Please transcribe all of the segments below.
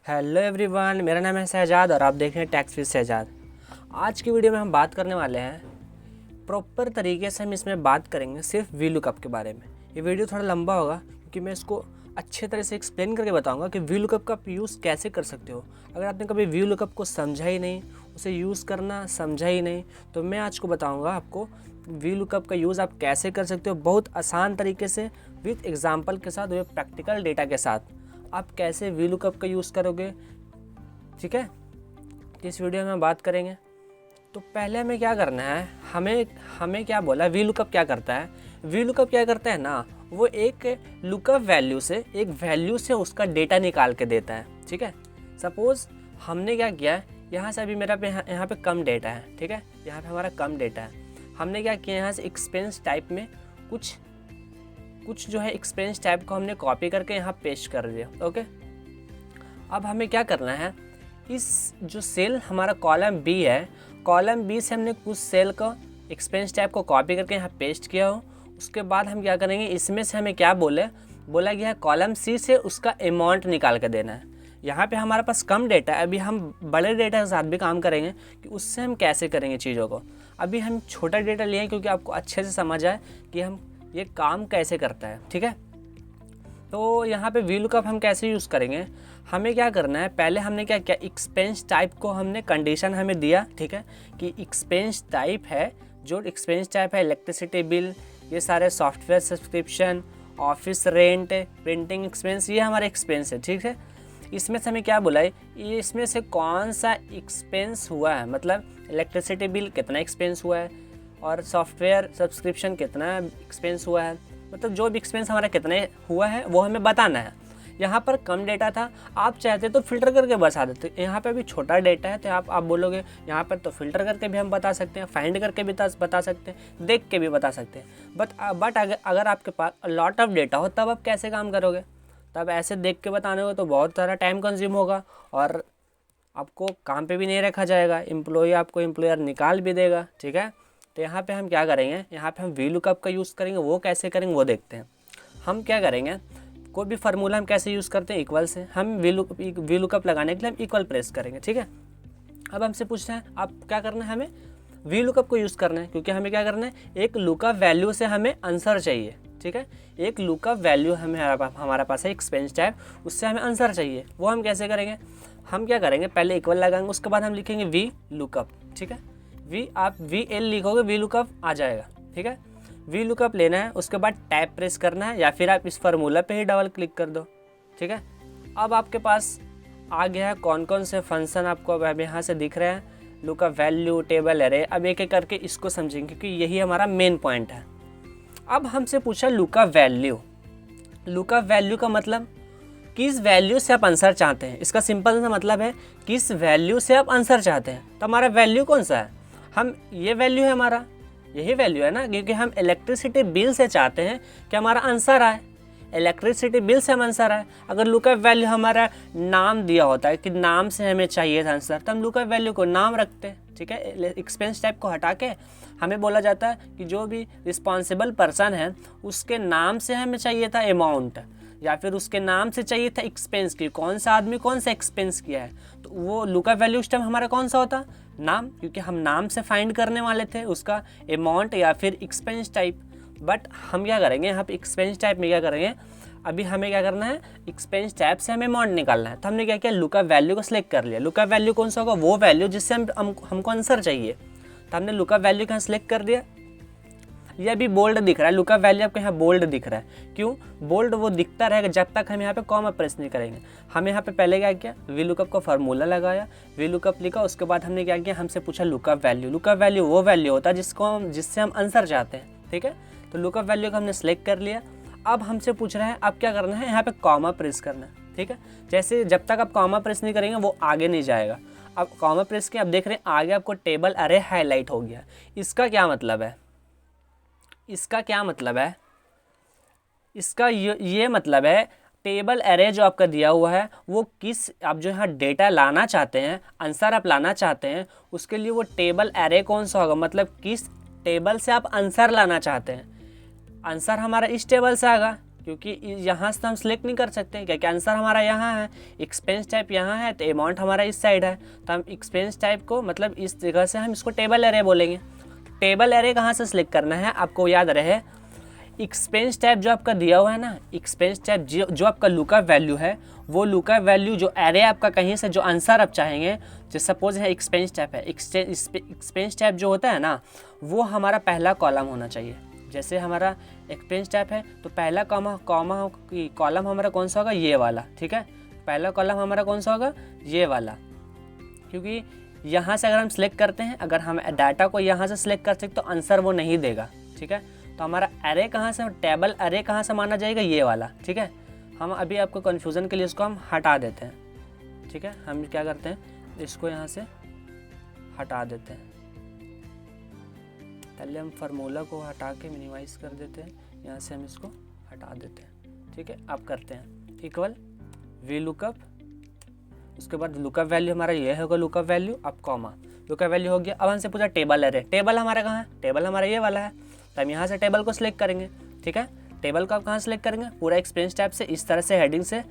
Hello everyone, मेरा नाम है शहजाद और आप देख रहे हैं टैक्स विद शहजाद। आज की वीडियो में हम बात करने वाले हैं प्रॉपर तरीके से। हम इसमें बात करेंगे सिर्फ वी लुकअप के बारे में। ये वीडियो थोड़ा लंबा होगा क्योंकि मैं इसको अच्छे तरह से एक्सप्लेन करके बताऊंगा कि वी लुकअप का यूज़ कैसे कर सकते हो। अगर आपने कभी वी लुकअप को समझा ही नहीं, उसे यूज़ करना समझा ही नहीं, तो मैं आज को बताऊँगा आपको वी लुकअप का यूज़ आप कैसे कर सकते हो बहुत आसान तरीके से, विथ एग्जाम्पल के साथ, विथ प्रैक्टिकल डेटा के साथ। आप कैसे वी लुकअप का यूज़ करोगे, ठीक है, इस वीडियो में बात करेंगे। तो पहले हमें क्या करना है, हमें क्या बोला, वी लुकअप क्या करता है। वी लुकअप क्या करता है ना, वो एक लुकअप वैल्यू से, एक वैल्यू से उसका डेटा निकाल के देता है। ठीक है, सपोज हमने क्या किया है, यहाँ से अभी मेरा पे यहाँ पे कम डेटा है। ठीक है, यहाँ पे हमारा कम डेटा है। हमने क्या किया, यहाँ से एक्सपेंस टाइप में कुछ जो है एक्सपेंस टाइप को हमने कॉपी करके यहाँ पेस्ट कर दिया। ओके, अब हमें क्या करना है, इस जो सेल हमारा कॉलम बी है, कॉलम बी से हमने कुछ सेल का एक्सपेंस टाइप को कॉपी करके यहाँ पेस्ट किया हो। उसके बाद हम क्या करेंगे, इसमें से हमें क्या बोला गया है, कॉलम सी से उसका अमाउंट निकाल कर देना है। यहाँ पे हमारे पास कम डेटा है, अभी हम बड़े डेटा के साथ भी काम करेंगे कि उससे हम कैसे करेंगे चीज़ों को। अभी हम छोटा डेटा लिए हैं क्योंकि आपको अच्छे से समझ आए कि हम ये काम कैसे करता है। ठीक है, तो यहाँ पे वी लुकअप हम कैसे यूज़ करेंगे, हमें क्या करना है, पहले हमने क्या किया, एक्सपेंस टाइप को हमने कंडीशन हमें दिया। ठीक है, कि एक्सपेंस टाइप है, जो एक्सपेंस टाइप है इलेक्ट्रिसिटी बिल, ये सारे software subscription, office rent, printing expense, ये हमारा एक्सपेंस है। ठीक है, इसमें से हमें क्या बोला है, ये इसमें से कौन सा एक्सपेंस हुआ है, मतलब इलेक्ट्रिसिटी बिल कितना एक्सपेंस हुआ है और सॉफ्टवेयर सब्सक्रिप्शन कितना एक्सपेंस हुआ है, मतलब जो भी एक्सपेंस हमारा कितने हुआ है वो हमें बताना है। यहाँ पर कम डेटा था, आप चाहते तो फिल्टर करके बता देते। यहाँ पे अभी छोटा डेटा है तो आप बोलोगे यहाँ पर तो फिल्टर करके भी हम बता सकते हैं, फाइंड करके भी बता सकते हैं, देख के भी बता सकते हैं। बट अगर आपके पास लॉट ऑफ डेटा हो तब आप कैसे काम करोगे, तब ऐसे देख के बताने हो तो बहुत सारा टाइम कंज्यूम होगा और आपको काम पे भी नहीं रखा जाएगा, एम्प्लॉयर निकाल भी देगा। ठीक है, तो यहाँ पे हम क्या करेंगे, यहाँ पे हम वी लुकअप का यूज़ करेंगे। वो कैसे करेंगे वो देखते हैं। हम क्या करेंगे, कोई भी फार्मूला हम कैसे यूज़ करते हैं, इक्वल से। हम वी लुकअप लगाने के लिए हम इक्वल प्रेस करेंगे। ठीक है, अब हमसे पूछना है आप क्या करना है, हमें वी लुकअप को यूज़ करना है क्योंकि हमें क्या करना है, एक लुकअप वैल्यू से हमें आंसर चाहिए। ठीक है, एक लुकअप वैल्यू हमारा पास है एक्सपेंस टाइप, उससे हमें आंसर चाहिए। वो हम कैसे करेंगे, हम क्या करेंगे, पहले इक्वल लगाएंगे, उसके बाद हम लिखेंगे वी लुकअप। ठीक है, आप वी एल लिखोगे, वी लुकअप आ जाएगा। ठीक है, वी लुकअप लेना है, उसके बाद टैब प्रेस करना है या फिर आप इस फार्मूला पे ही डबल क्लिक कर दो। ठीक है, अब आपके पास आ गया है कौन कौन से फंक्शन आपको अब यहाँ से दिख रहे हैं, लुकअप वैल्यू, टेबल, एरे। अब एक एक करके इसको समझेंगे क्योंकि यही हमारा मेन पॉइंट है। अब हमसे पूछा लुकअप वैल्यू। लुकअप वैल्यू का मतलब किस वैल्यू से आप आंसर चाहते हैं, इसका सिंपल सा मतलब है किस वैल्यू से आप आंसर चाहते हैं। तो हमारा वैल्यू कौन सा है, हम ये वैल्यू है, हमारा यही वैल्यू है ना, क्योंकि हम इलेक्ट्रिसिटी बिल से चाहते हैं कि हमारा आंसर आए, इलेक्ट्रिसिटी बिल से हम आंसर आए। अगर लुकअप वैल्यू हमारा नाम दिया होता है कि नाम से हमें चाहिए था आंसर, तो हम लुकअप वैल्यू को नाम रखते हैं। ठीक है, एक्सपेंस टाइप को हटा के हमें बोला जाता है कि जो भी रिस्पॉन्सिबल पर्सन है उसके नाम से हमें चाहिए था अमाउंट, या फिर उसके नाम से चाहिए था एक्सपेंस की, कौन सा आदमी कौन सा एक्सपेंस किया है। तो वो लुकअप वैल्यू उस टाइम हमारा कौन सा होता, नाम, क्योंकि हम नाम से फाइंड करने वाले थे उसका अमाउंट या फिर एक्सपेंस टाइप। बट हम क्या करेंगे, यहाँ पे एक्सपेंस टाइप में क्या करेंगे, अभी हमें क्या करना है, एक्सपेंस टाइप से हमें अमाउंट निकालना है। तो हमने क्या किया, लुकअप वैल्यू को सिलेक्ट कर लिया। लुकअप वैल्यू कौन सा होगा, वो वैल्यू जिससे हमको आंसर चाहिए। तो हमने लुकअप वैल्यू का सिलेक्ट कर दिया। ये अभी बोल्ड दिख रहा है, लुकअप वैल्यू आपको यहाँ बोल्ड दिख रहा है। क्यों बोल्ड, वो दिखता रहेगा जब तक हम यहाँ पे कॉमा प्रेस नहीं करेंगे। हम यहाँ पे पहले क्या किया, वी लुकअप का फार्मूला लगाया, वी लुकअप लिखा, उसके बाद हमने क्या किया, हमसे पूछा लुकअप वैल्यू। लुकअप वैल्यू वो वैल्यू होता है जिससे हम आंसर चाहते हैं। ठीक है, तो लुकअप वैल्यू का हमने सेलेक्ट कर लिया। अब हमसे पूछ रहे हैं अब क्या करना है, यहाँ पे कॉमा प्रेस करना है। ठीक है, जैसे जब तक आप कॉमा प्रेस नहीं करेंगे वो आगे नहीं जाएगा। अब कॉमा प्रेस के आप देख रहे हैं आगे आपको टेबल अरे हाईलाइट हो गया। इसका क्या मतलब है, इसका क्या मतलब है, इसका ये मतलब है टेबल एरे जो आपका दिया हुआ है वो किस, आप जो यहाँ डेटा लाना चाहते हैं, आंसर आप लाना चाहते हैं, उसके लिए वो टेबल एरे कौन सा होगा, मतलब किस टेबल से आप आंसर लाना चाहते हैं। आंसर हमारा इस टेबल से आएगा क्योंकि यहाँ से तो हम सिलेक्ट नहीं कर सकते, क्योंकि आंसर हमारा यहाँ है, एक्सपेंस टाइप यहाँ है, तो अमाउंट हमारा इस साइड है, तो हम एक्सपेंस टाइप को मतलब इस जगह से हम इसको टेबल एरे बोलेंगे। टेबल एरे कहाँ से सिलेक्ट करना है आपको याद रहे, एक्सपेंस टाइप जो आपका दिया हुआ है ना, एक्सपेंस टाइप जो आपका लुकअप वैल्यू है, वो लुकअप वैल्यू जो एरे आपका कहीं से जो आंसर आप चाहेंगे, जैसे सपोज है एक्सपेंस टाइप है, एक्सपेंस टाइप जो होता है ना वो हमारा पहला कॉलम होना चाहिए। जैसे हमारा एक्सपेंस टाइप है तो पहला कॉलम हमारा कौन सा होगा, ये वाला, ठीक है। पहला कॉलम हमारा कौन सा होगा, ये वाला, क्योंकि यहाँ से अगर हम सिलेक्ट करते हैं, अगर हम डाटा को यहाँ से सिलेक्ट कर सकते तो आंसर वो नहीं देगा, ठीक है। तो हमारा एरे कहाँ से, टेबल एरे कहाँ से माना जाएगा, ये वाला, ठीक है। हम अभी आपको कन्फ्यूज़न के लिए इसको हम हटा देते हैं, ठीक है। हम क्या करते हैं, इसको यहाँ से हटा देते हैं, पहले हम फार्मूला को हटा के मिनिमाइज कर देते हैं, यहाँ से हम इसको हटा देते हैं, ठीक है। अब करते हैं इक्वल वी लुकअप, उसके बाद लुकअप वैल्यू हमारा ये होगा, लुकअप वैल्यू, अब कॉमा, लुकअप वैल्यू हो गया। अब हमसे पूछा टेबल एरे, टेबल हमारा कहाँ है, टेबल हमारा ये वाला है, तो हम यहाँ से टेबल को सिलेक्ट करेंगे, ठीक है। टेबल को आप कहाँ सेलेक्ट करेंगे, पूरा एक्सपेंस टैब से, इस तरह से हेडिंग से।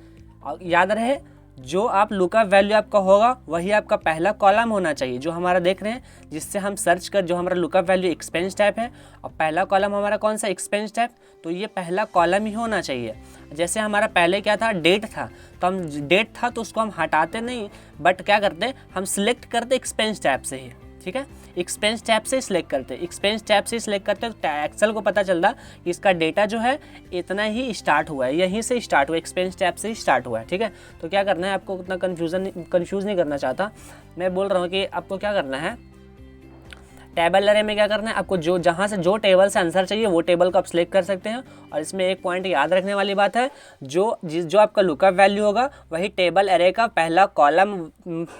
और याद रहे जो आप लुकअप वैल्यू आपका होगा वही आपका पहला कॉलम होना चाहिए, जो हमारा देख रहे हैं जिससे हम सर्च कर, जो हमारा लुकअप वैल्यू एक्सपेंस टाइप है और पहला कॉलम हमारा कौन सा, एक्सपेंस टाइप, तो ये पहला कॉलम ही होना चाहिए। जैसे हमारा पहले क्या था, डेट था, तो हम डेट था तो उसको हम हटाते नहीं, बट क्या करते, हम सिलेक्ट करते एक्सपेंस टाइप से ही, ठीक है। एक्सपेंस टैब से सिलेक्ट करते हैं, एक्सपेंस टैब से सिलेक्ट करते हैं तो एक्सेल को पता चलता कि इसका डेटा जो है इतना ही स्टार्ट हुआ है, यहीं से स्टार्ट हुआ, एक्सपेंस टैब से ही स्टार्ट हुआ है, ठीक है। तो क्या करना है आपको, उतना कंफ्यूज नहीं करना चाहता मैं, बोल रहा हूँ कि आपको क्या करना है, टेबल एरे में क्या करना है आपको, जो जहाँ से जो टेबल से आंसर चाहिए वो टेबल को आप सिलेक्ट कर सकते हैं। और इसमें एक पॉइंट याद रखने वाली बात है, जो आपका लुकअप वैल्यू होगा वही टेबल एरे का पहला कॉलम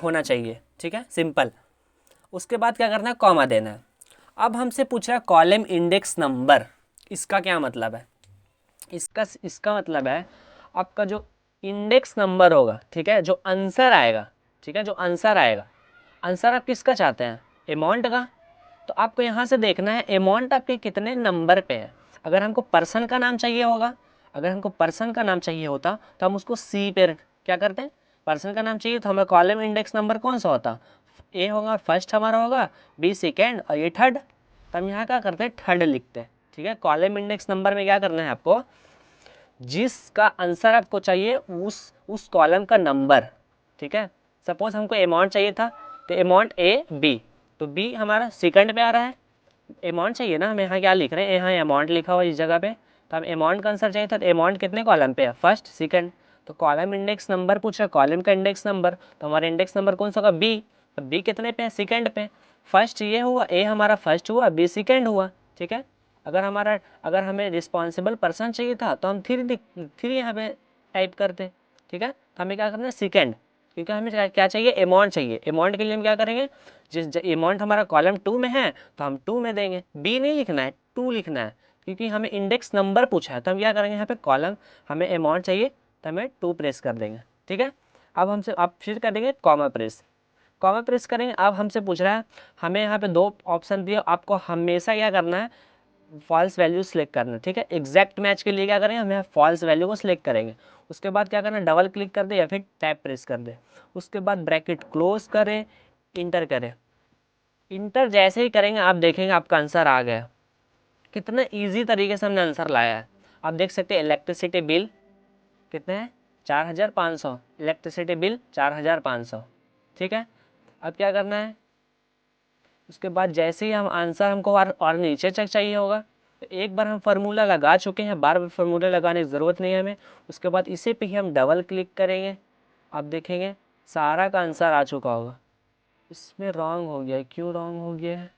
होना चाहिए, ठीक है, सिंपल। उसके बाद क्या करना है, कॉमा देना है। अब हमसे पूछ रहा है कॉलम इंडेक्स नंबर, इसका क्या मतलब है, इसका मतलब है आपका जो इंडेक्स नंबर होगा, ठीक है, जो आंसर आएगा, ठीक है, जो आंसर आएगा, आंसर आप किसका चाहते हैं, अमाउंट का। तो आपको यहाँ से देखना है अमाउंट आपके कितने नंबर पे है। अगर हमको पर्सन का नाम चाहिए होगा, अगर हमको पर्सन का नाम चाहिए होता तो हम उसको सी पे क्या करते हैं, पर्सन का नाम चाहिए तो हमारा कॉलम इंडेक्स नंबर कौन सा होता, ए होगा, फर्स्ट हमारा होगा, बी सेकेंड और ये थर्ड, तो हम यहाँ क्या करते हैं, थर्ड लिखते हैं, ठीक है। कॉलम इंडेक्स नंबर में क्या करना है आपको, जिसका आंसर आपको चाहिए उस कॉलम का नंबर, ठीक है। सपोज हमको अमाउंट चाहिए था तो अमाउंट ए बी, तो बी हमारा सेकंड पे आ रहा है, अमाउंट चाहिए ना, हम यहाँ क्या लिख रहे हैं, यहाँ अमाउंट लिखा हुआ इस जगह पे, तो हम अमाउंट का आंसर चाहिए था, तो अमाउंट कितने कॉलम पे है, फर्स्ट सेकंड, तो कॉलम इंडेक्स नंबर पूछा, कॉलम का इंडेक्स नंबर, तो हमारा इंडेक्स नंबर कौन सा होगा, बी, तो बी कितने पे है, सेकंड पे, फर्स्ट ये हुआ, ए हमारा फर्स्ट हुआ, बी सेकंड हुआ, ठीक है। अगर हमें रिस्पॉन्सिबल पर्सन चाहिए था तो हम थ्री यहाँ पे टाइप करते, ठीक है। तो हमें क्या करना है, सेकंड, क्योंकि हमें क्या चाहिए, अमाउंट चाहिए, अमाउंट के लिए हम क्या करेंगे, जिस अमाउंट हमारा कॉलम 2 में है तो हम 2 में देंगे, बी नहीं लिखना है, 2 लिखना है, क्योंकि हमें इंडेक्स नंबर पूछा है, तो हम क्या करेंगे, यहाँ पे कॉलम हमें अमाउंट चाहिए तो हमें 2 प्रेस कर देंगे, ठीक है। अब हमसे आप फिर करेंगे कॉमा प्रेस, कॉमा प्रेस करेंगे। अब हमसे पूछ रहा है, हमें यहाँ पे 2 ऑप्शन दिए, आपको हमेशा क्या करना है, फॉल्स वैल्यू सिलेक्ट करना है, ठीक है। एग्जैक्ट मैच के लिए क्या करेंगे, हमें फॉल्स वैल्यू को सिलेक्ट करेंगे। उसके बाद क्या करना है, डबल क्लिक कर दे या फिर टैब प्रेस कर दे, उसके बाद ब्रैकेट क्लोज करें, इंटर करें। इंटर जैसे ही करेंगे आप देखेंगे आपका आंसर आ गया। कितना इजी तरीके से हमने आंसर लाया है। आप देख सकते हैं इलेक्ट्रिसिटी बिल कितने हैं, 4500, इलेक्ट्रिसिटी बिल 4500, ठीक है। अब क्या करना है, उसके बाद जैसे ही हम आंसर हमको और नीचे तक चाहिए होगा, तो एक बार हम फार्मूला लगा चुके हैं, बार बार फार्मूला लगाने की ज़रूरत नहीं है हमें। उसके बाद इसे पे ही हम डबल क्लिक करेंगे, आप देखेंगे सारा का आंसर आ चुका होगा। इसमें रॉन्ग हो गया है, क्यों रॉन्ग हो गया है,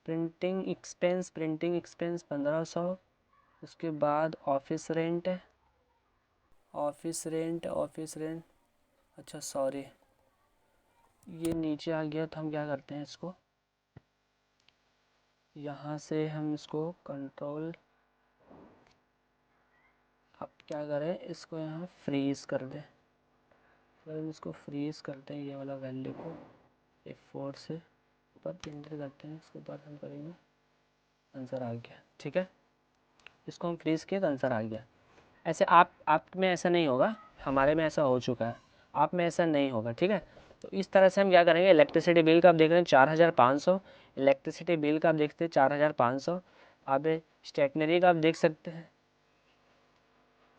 प्रिंटिंग एक्सपेंस 1500, उसके बाद ऑफिस रेंट है, ऑफिस रेंट, अच्छा सॉरी ये नीचे आ गया, तो हम क्या करते हैं, इसको यहाँ से हम इसको कंट्रोल, अब क्या करें, इसको यहाँ फ्रीज कर दें, अगर हम इसको फ्रीज करते हैं ये वाला वैल्यू को F4 से ऊपर इंटर करते हैं, इसके बाद हम करेंगे, आंसर आ गया, ठीक है। इसको हम फ्रीज़ किए तो आंसर आ गया। ऐसे आप में ऐसा नहीं होगा, हमारे में ऐसा हो चुका है, आप में ऐसा नहीं होगा, ठीक है। तो इस तरह से हम क्या करेंगे, इलेक्ट्रिसिटी बिल का आप देख रहे हैं 4500, इलेक्ट्रिसिटी बिल का आप देखते हैं 4500। आप स्टेशनरी का आप देख सकते हैं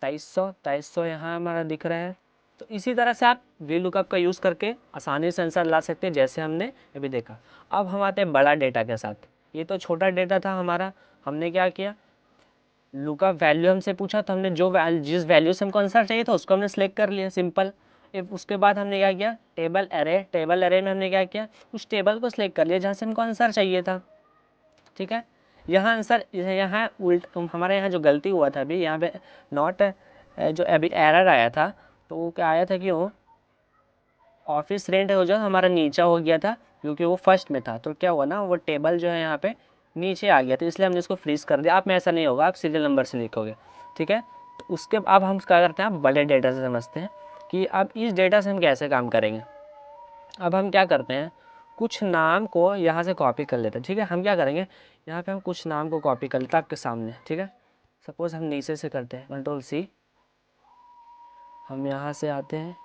2300 यहाँ हमारा दिख रहा है। तो इसी तरह से आप वी लुकअप का यूज़ करके आसानी से आंसर ला सकते हैं, जैसे हमने अभी देखा। अब हम आते हैं बड़ा डेटा के साथ। ये तो छोटा डेटा था हमारा, हमने क्या किया, लुकअप वैल्यू हमसे पूछा तो हमने जिस वैल्यू से हमको आंसर चाहिए था उसको हमने सेलेक्ट कर लिया, सिंपल। उसके बाद हमने क्या किया, टेबल एरे में हमने क्या किया, उस टेबल को सिलेक्ट कर लिया जहाँ से हमको आंसर चाहिए था, ठीक है। यहाँ आंसर, यहाँ उल्ट हमारे यहाँ जो गलती हुआ था अभी, यहाँ पे नॉट जो अभी एरर आया था, तो वो क्या आया था कि वो ऑफिस रेंट हो जो हमारा नीचे हो गया था, क्योंकि वो फर्स्ट में था। तो क्या हुआ ना, वो टेबल जो है यहाँ पे नीचे आ गया था, इसलिए हमने इसको फ्रीज कर दिया। आप में ऐसा नहीं होगा, आप सीरियल नंबर से लिखोगे, ठीक है। तो उसके अब हम क्या करते हैं, आप बड़े डेटा से समझते हैं कि अब इस डेटा से हम कैसे काम करेंगे। अब हम क्या करते हैं, कुछ नाम को यहाँ से कॉपी कर लेते हैं, ठीक है। हम क्या करेंगे, यहाँ पे हम कुछ नाम को कॉपी कर लेते हैं आपके सामने, ठीक है। सपोज हम नीचे से करते हैं Ctrl+C, हम यहाँ से आते हैं,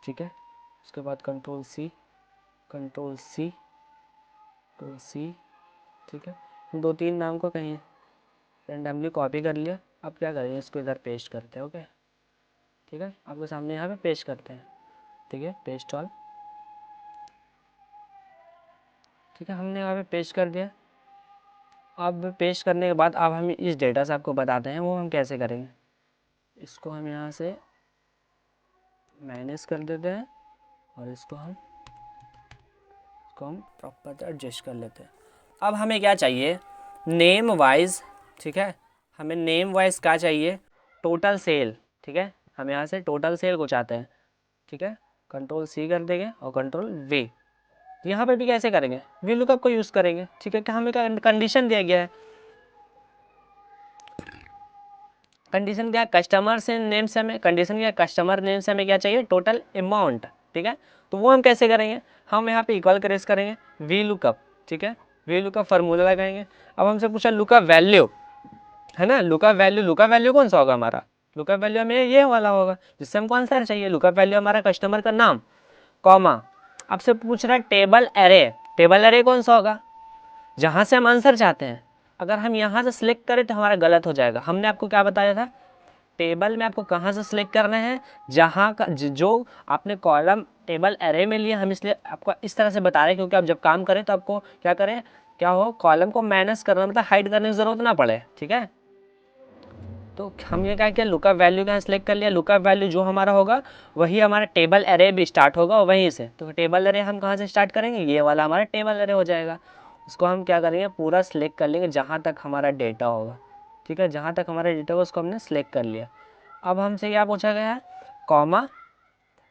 ठीक है। उसके बाद Ctrl+C, Ctrl+C, Ctrl+C, ठीक है। हम 2-3 नाम को कहीं रेंडमली कॉपी कर लिया। अब क्या करेंगे, इसको इधर पेस्ट करते हैं, ओके, ठीक है। आपके सामने यहाँ पे पेस्ट करते हैं, ठीक है, पेस्ट ऑल, ठीक है। हमने यहाँ पे पेस्ट कर दिया। अब पेस्ट करने के बाद अब हम इस डेटा से आपको बताते हैं वो हम कैसे करेंगे। इसको हम यहाँ से माइनस कर देते हैं और इसको हम प्रॉपर एडजस्ट कर लेते हैं। अब हमें क्या चाहिए, नेम वाइज, ठीक है। हमें नेम वाइज क्या चाहिए, टोटल सेल, ठीक है। हम यहाँ से टोटल सेल को चाहते हैं, ठीक है। Ctrl+C कर देंगे और Ctrl+V। यहाँ पे भी कैसे करेंगे, वी लुकअप को यूज़ करेंगे, ठीक है। क्या हमें कंडीशन दिया गया है, कंडीशन क्या, कस्टमर से नेम से हमें, कंडीशन क्या, कस्टमर नेम से हमें क्या चाहिए, टोटल अमाउंट, ठीक है। तो वो हम कैसे करेंगे, हम यहाँ पे इक्वल करेस करेंगे वी लुकअप, ठीक है। वी लुकअप फार्मूला लगाएंगे। अब हमसे पूछा लुकअप वैल्यू, है ना, लुकअप वैल्यू कौन सा होगा हमारा, लुकअप वैल्यू हमें ये वाला होगा जिससे हमको आंसर चाहिए। लुकअप वैल्यू हमारा कस्टमर का नाम, कॉमा, आपसे पूछ रहा है टेबल एरे कौन सा होगा, जहाँ से हम आंसर चाहते हैं। अगर हम यहाँ से सिलेक्ट करें तो हमारा गलत हो जाएगा। हमने आपको क्या बताया था, टेबल में आपको कहाँ से सिलेक्ट करना है, जहाँ का जो आपने कॉलम टेबल एरे में लिया। हम इसलिए आपको इस तरह से बता रहे हैं क्योंकि आप जब काम करें तो आपको क्या करें, क्या हो, कॉलम को माइनस करना, मतलब हाइड करने की ज़रूरत ना पड़े, ठीक है। तो हम ये क्या किया, लुकअप वैल्यू का सिलेक्ट कर लिया। लुकअप वैल्यू जो हमारा होगा वही हमारा टेबल एरे भी स्टार्ट होगा वहीं से। तो टेबल एरे हम कहाँ से स्टार्ट करेंगे, ये वाला हमारा टेबल एरे हो जाएगा। उसको हम क्या करेंगे, पूरा सिलेक्ट कर लेंगे जहाँ तक हमारा डेटा होगा, ठीक है। जहाँ तक हमारा डेटा होगा उसको हमने सिलेक्ट कर लिया। अब हमसे क्या पूछा गया है, कॉमा।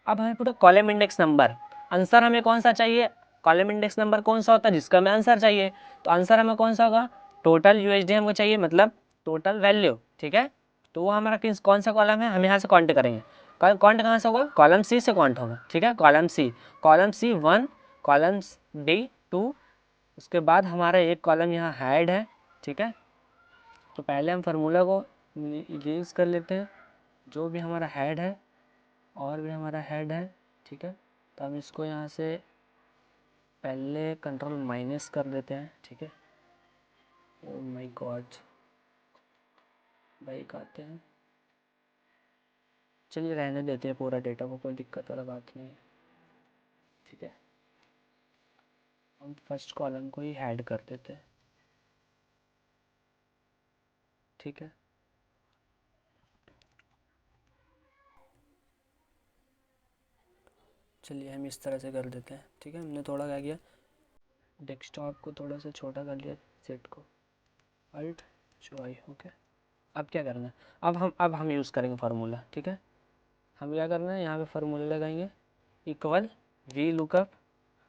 अब हमें पूरा कॉलम इंडेक्स नंबर, आंसर हमें कौन सा चाहिए, कॉलम इंडेक्स नंबर कौन सा होता है जिसका हमें आंसर चाहिए। तो आंसर हमें कौन सा होगा, टोटल यूएसडी हमको चाहिए, मतलब टोटल वैल्यू, ठीक है। तो वो हमारा कौन सा कॉलम है, हम यहाँ से काउंट करेंगे। काउंट कहाँ से होगा, कॉलम सी से काउंट होगा, ठीक है। कॉलम सी 1, कॉलम डी 2, उसके बाद हमारा एक कॉलम यहाँ हेड है, ठीक है। तो पहले हम फार्मूला को यूज़ कर लेते हैं, जो भी हमारा हेड है और भी हमारा हेड है, ठीक है। तो हम इसको यहाँ से पहले Ctrl- कर देते हैं, ठीक है। ओह माय गॉड, बाइक आते हैं, चलिए रहने देते हैं पूरा डेटा को, कोई दिक्कत वाला बात नहीं है, ठीक है। हम फर्स्ट कॉलम को ही हेड कर देते हैं, ठीक है। चलिए हम इस तरह से कर देते हैं, ठीक है। हमने थोड़ा क्या किया, डेस्कटॉप को थोड़ा सा छोटा कर लिया, सेट को अल्ट जो ओके। अब क्या करना है, अब हम यूज़ करेंगे फार्मूला, ठीक है। हम क्या करना है, यहाँ पे फार्मूला लगाएंगे, इक्वल वी लुकअप।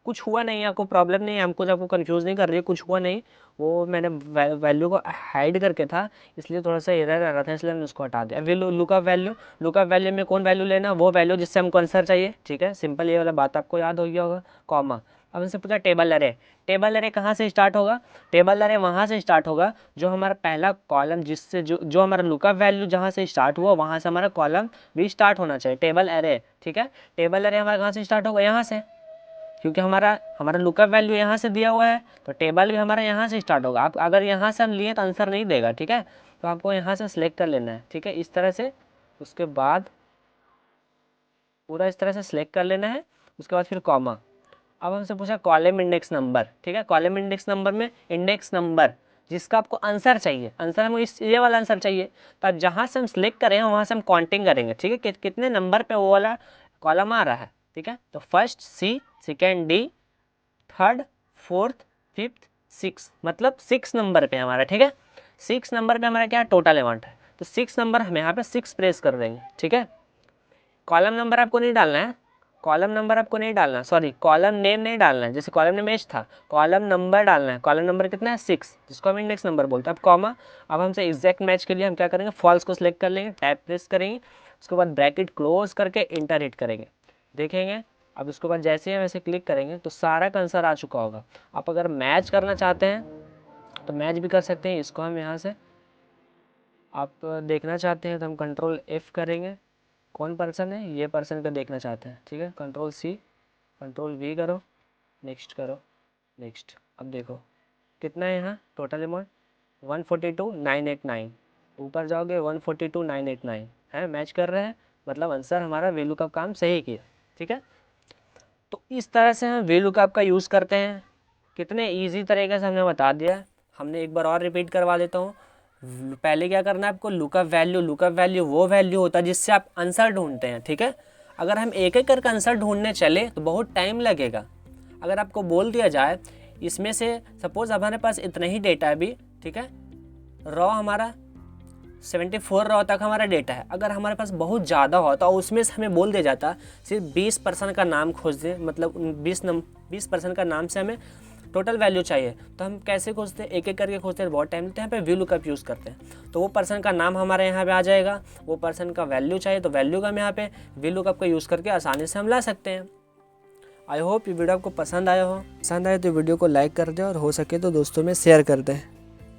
कुछ हुआ नहीं, आपको प्रॉब्लम नहीं है, हमको आपको कंफ्यूज नहीं कर रही है, कुछ हुआ नहीं। वो मैंने वैल्यू को हाइड करके था, इसलिए थोड़ा सा एरर आ रहा था, इसलिए मैंने उसको हटा दिया। वी लुकअप वैल्यू में कौन वैल्यू लेना, वो वैल्यू जिससे हमको आंसर चाहिए, ठीक है। सिंपल ये वाला बात आपको याद हो गया होगा, कॉमा। अब हमसे पूछा टेबल अरे। टेबल अरे कहाँ से स्टार्ट होगा? टेबल अरे वहाँ से स्टार्ट होगा जो हमारा पहला कॉलम जिससे जो हमारा लुकअप वैल्यू जहाँ से स्टार्ट हुआ वहाँ से हमारा कॉलम भी स्टार्ट होना चाहिए, टेबल अरे। ठीक है, टेबल अरे हमारा कहाँ से स्टार्ट होगा? यहाँ से, क्योंकि हमारा लुकअप वैल्यू यहाँ से दिया हुआ है तो टेबल भी हमारा यहाँ से स्टार्ट होगा। आप अगर यहाँ से हम लिए तो आंसर नहीं देगा। ठीक है, तो आपको यहाँ से सिलेक्ट कर लेना है। ठीक है, इस तरह से, उसके बाद पूरा इस तरह से सिलेक्ट कर लेना है। उसके बाद फिर कॉमा। अब हमसे पूछा कॉलम इंडेक्स नंबर। ठीक है, कॉलम इंडेक्स नंबर में इंडेक्स नंबर जिसका आपको आंसर चाहिए, आंसर हमको ये वाला आंसर चाहिए, तो आप जहाँ से हम सिलेक्ट करें वहाँ से हम काउंटिंग करेंगे। ठीक है, कितने नंबर पे वो वाला कॉलम आ रहा है। ठीक है, तो first C, second D, third, fourth, fifth, six, मतलब 6 नंबर पे हमारा। ठीक है, 6 नंबर पे हमारा क्या टोटल अमाउंट है, तो 6 नंबर हम यहाँ पे 6 प्रेस कर देंगे। ठीक है, कॉलम नंबर आपको नहीं डालना है, कॉलम नंबर आपको नहीं डालना, सॉरी कॉलम नेम नहीं डालना है। जैसे कॉलम नेम एच था, कॉलम नंबर डालना है। कॉलम नंबर कितना है? 6, जिसको हम इंडेक्स नंबर बोलते हैं। अब कॉमा। अब हमसे एग्जैक्ट मैच के लिए हम क्या करेंगे, फॉल्स को सिलेक्ट कर लेंगे, टैब प्रेस करेंगे, उसके बाद ब्रैकेट क्लोज करके इंटर हिट करेंगे, देखेंगे। अब उसके बाद जैसे हम ऐसे क्लिक करेंगे तो सारा का आंसर आ चुका होगा। आप अगर मैच करना चाहते हैं तो मैच भी कर सकते हैं। इसको हम यहाँ से, आप देखना चाहते हैं तो हम कंट्रोल F करेंगे, कौन पर्सन है, ये पर्सन का देखना चाहते हैं। ठीक है, कंट्रोल C, कंट्रोल V करो, नेक्स्ट करो, नेक्स्ट। अब देखो कितना है यहाँ टोटल अमाउंट, 142,989। ऊपर जाओगे 142,989 है, मैच कर रहे हैं, मतलब आंसर हमारा वैल्यू का काम सही किया। ठीक है, तो इस तरह से हम वैल्यू का आपका यूज़ करते हैं। कितने ईजी तरीके से हमने बता दिया। हमने एक बार और रिपीट करवा देता हूँ। पहले क्या करना है आपको, लुकअप वैल्यू वो वैल्यू होता है जिससे आप आंसर ढूंढते हैं। ठीक है, अगर हम एक एक करके आंसर ढूंढने चले तो बहुत टाइम लगेगा। अगर आपको बोल दिया जाए इसमें से, सपोज हमारे पास इतना ही डेटा है अभी, ठीक है, रॉ हमारा 74 रॉ तक हमारा डेटा है। अगर हमारे पास बहुत ज़्यादा होता और उसमें से हमें बोल दिया जाता सिर्फ 20% का नाम खोज दे, मतलब 20% का नाम से हमें टोटल वैल्यू चाहिए, तो हम कैसे खोजते हैं? एक एक करके खोजते हैं, बहुत टाइम लगता है। यहाँ पे वी लुकअप यूज़ करते हैं, तो वो पर्सन का नाम हमारे यहाँ पे आ जाएगा, वो पर्सन का वैल्यू चाहिए तो वैल्यू का हम यहाँ पे वी लुकअप का यूज़ करके आसानी से हम ला सकते हैं। आई होप ये वीडियो आपको पसंद आया हो। पसंद आए तो वीडियो को लाइक कर दें और हो सके तो दोस्तों में शेयर कर दें।